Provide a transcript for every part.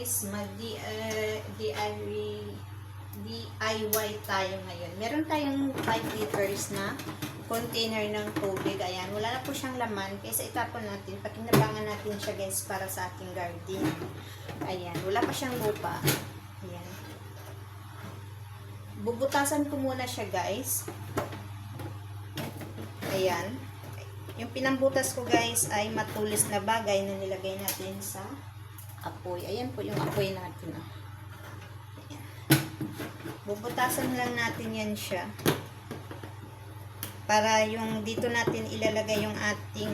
guys, DIY tayo ngayon. Meron tayong 5 liters na container ng tubig. Ayan, wala na po siyang laman. Kaysa itapon natin, pakinabangan natin siya guys para sa ating garden. Ayan, wala pa siyang lupa. Ayan. Bubutasan ko muna siya guys. Ayan. Yung pinambutas ko guys ay matulis na bagay na nilagay natin sa apoy. Ayan po yung apoy natin. Ayan. Bubutasan lang natin yan siya. Para yung dito natin ilalagay yung ating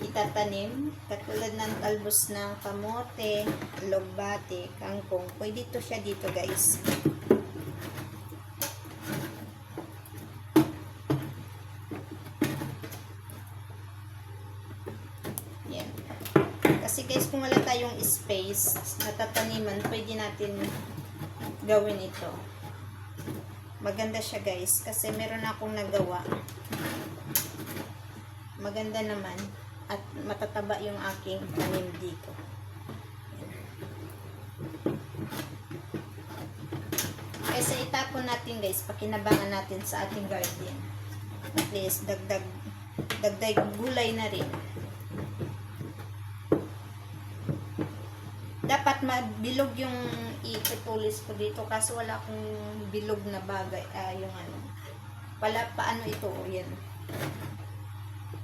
itatanim. Katulad ng talbos ng kamote, logbate, kangkong. Pwede ito siya dito guys. Kasi guys, kung wala tayong space na tataniman, pwede natin gawin ito. Maganda siya guys, kasi meron akong nagawa. Maganda naman. At matataba yung aking tanim dito. Kaysa itapon natin guys, pakinabangan natin sa ating garden. At least, dagdag gulay na rin. Dapat mabilog yung itutulis ko dito kasi wala akong bilog na bagay. Yung ano. Paano ito? Yan.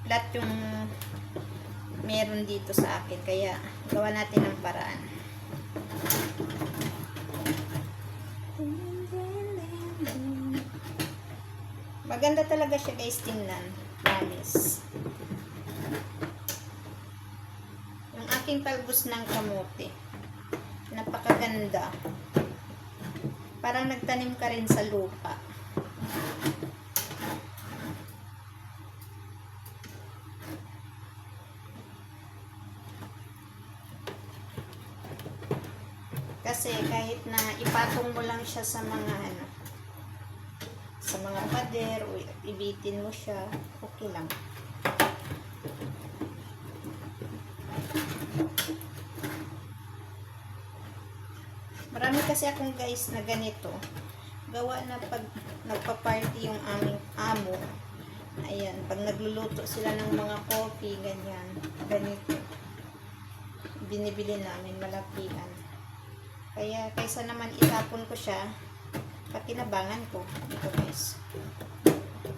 Flat yung meron dito sa akin. Kaya gawa natin ng paraan. Maganda talaga siya guys tingnan. Promise. Yung aking talbos ng kamote. Napakaganda. Parang nagtanim ka rin sa lupa. Kasi kahit na ipatong mo lang siya sa mga sa mga pader o ibitin mo siya, okay lang. Marami kasi akong guys na ganito. Gawa na pag nagpa-party yung aming amo. Ayan, pag nagluluto sila ng mga coffee, ganyan. Ganito. Binibili namin malapian. Kaya kaysa naman itapon ko siya, pakinabangan ko. Ito guys.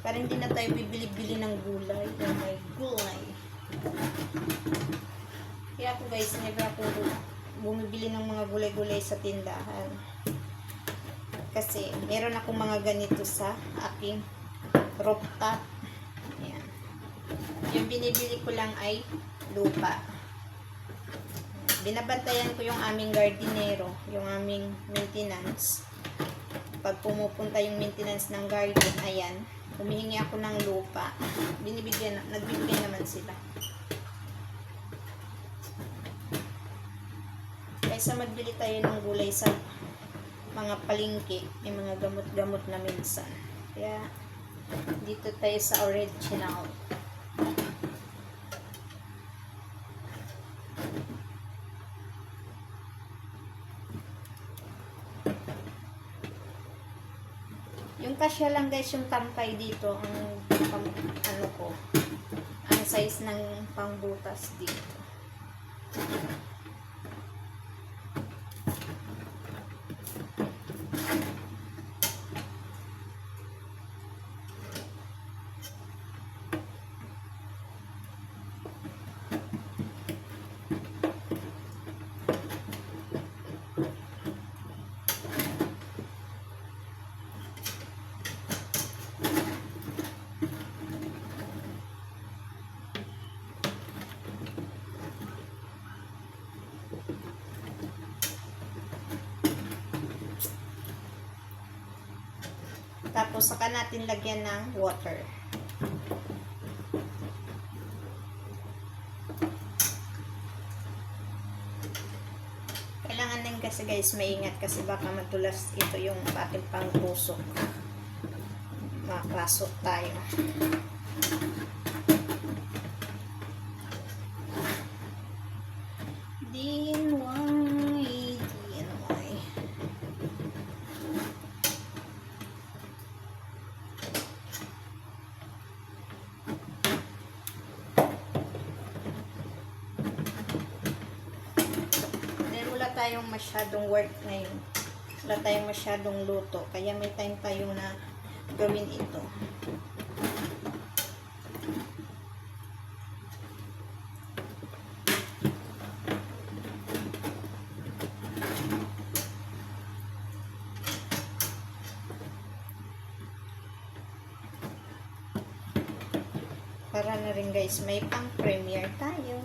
Para hindi na tayo bibili-bili ng gulay. Oh my gulay. Kaya ako guys, never ako bumibili ng mga gulay-gulay sa tindahan. Kasi meron akong mga ganito sa aking rooftop. Ayan. Yung binibili ko lang ay lupa. Binabantayan ko yung aming gardenero, yung aming maintenance. Pag pumupunta yung maintenance ng garden, ayan, humihingi ako ng lupa. Nagbibigay naman sila. Kaysa magbili tayo ng gulay sa mga palengke, may mga gamot-gamot na minsan. Kaya, dito tayo sa original. Yung kasya lang guys, yung tangkay dito, ang size ng pangbutas dito. Tapos, saka natin lagyan ng water. Kailangan din kasi guys, maingat kasi baka madulas ito yung ating pangtusok. Makasok tayo. Din tayong masyadong work ngayon. Wala tayong masyadong luto. Kaya may time tayo na gawin ito. Para na rin guys, may pang premiere tayo.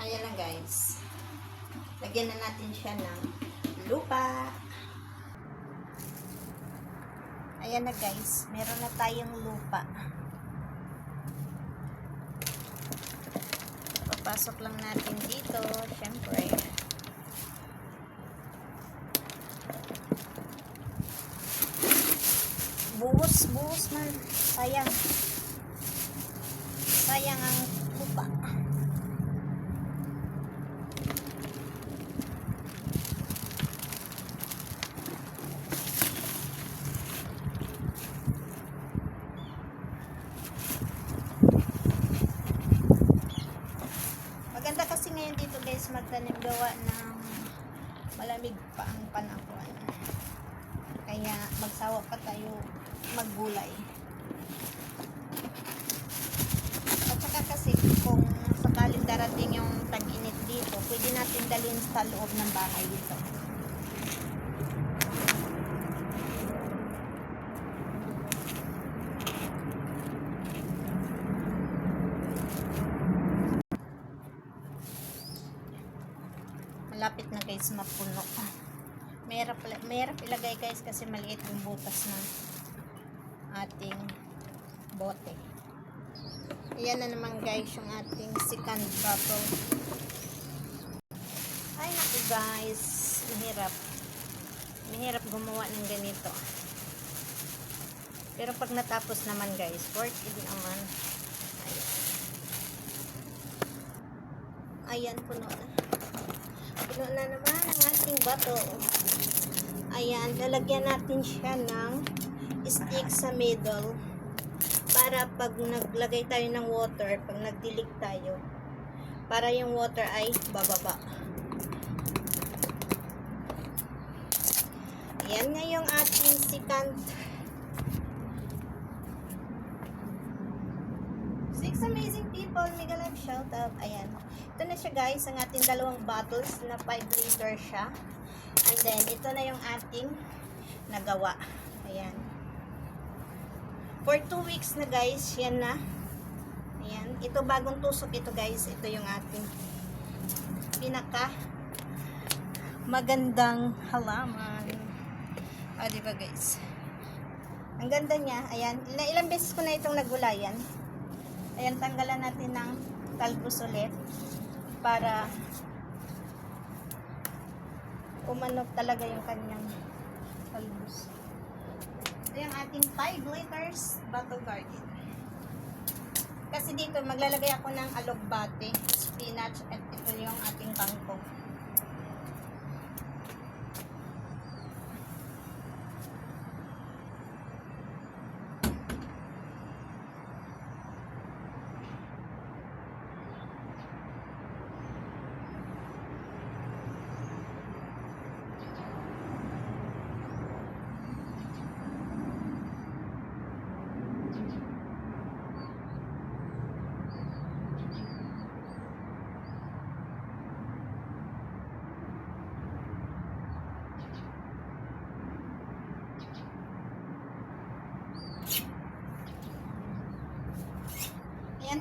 Ayan na guys. Lagyan na natin siya ng lupa. Ayan na guys. Meron na tayong lupa. Papasok lang natin dito. Syempre. Buhos man. Sayang. Sayang ang lupa. Maganda kasi ngayon dito guys magtanim gawa ng malamig pa ang panahon. Kaya magsawa pa tayo maggulay. At saka kasi kung sakaling darating yung tag-init dito, pwede natin dalhin sa loob ng bahay dito. Malapit na guys mapuno. Mahirap ilagay guys kasi maliit yung butas ng ating bote. Ayan na naman guys yung ating second bottle. Ay naku guys, mahirap gumawa ng ganito. Pero pag natapos naman guys, worth it naman. Ayan, puno na. Puno na naman ang ating bottle. Ayan, lalagyan natin siya ng stick sa middle para pag naglagay tayo ng water, pag nagdilig tayo, para yung water ay bababa. Ayan nga yung ating second. Six amazing people, mega life shout out. Ayan. Ito na siya guys, ang ating dalawang bottles na 5 liter siya. And then, ito na yung ating nagawa. Ayan. For 2 weeks na guys, yan na. Ayan. Ito bagong tusok ito guys. Ito yung ating pinaka magandang halaman. Diba guys? Ang ganda niya. Ayan. Ilang beses ko na itong nagulayan. Ayan, tanggalan natin ng talbos ulit para umano talaga yung kanyang talbos. Ito yung ating 5 liters bottle garden. Kasi dito maglalagay ako ng alugbate, spinach, at ito yung ating kangkong.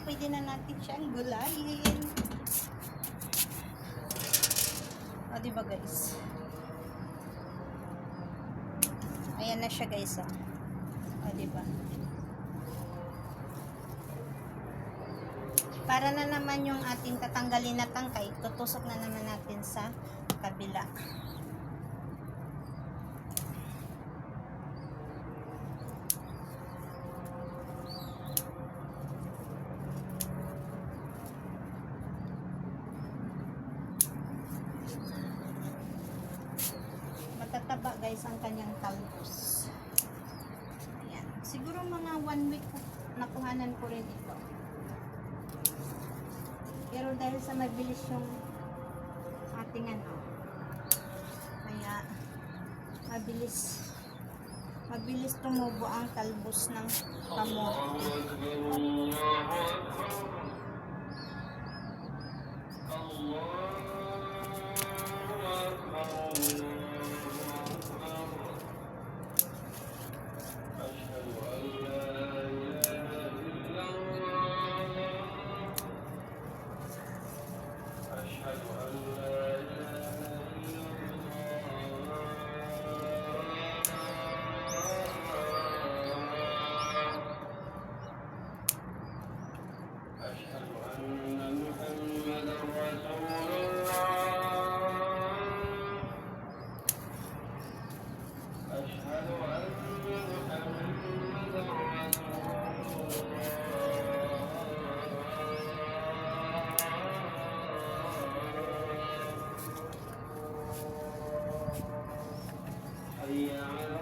pwede na natin siyang gulayin. O, diba guys? Ayan na siya guys, oh. O, diba? Para na naman yung ating tatanggalin na tangkay, tutusok na naman natin sa kabila. Matataba guys ang kanyang talbos. Ayan. Siguro mga 1 week nakuhanan ko rin ito. Pero dahil sa mabilis yung ating ano, kaya mabilis tumubo ang talbos ng kamote. حي على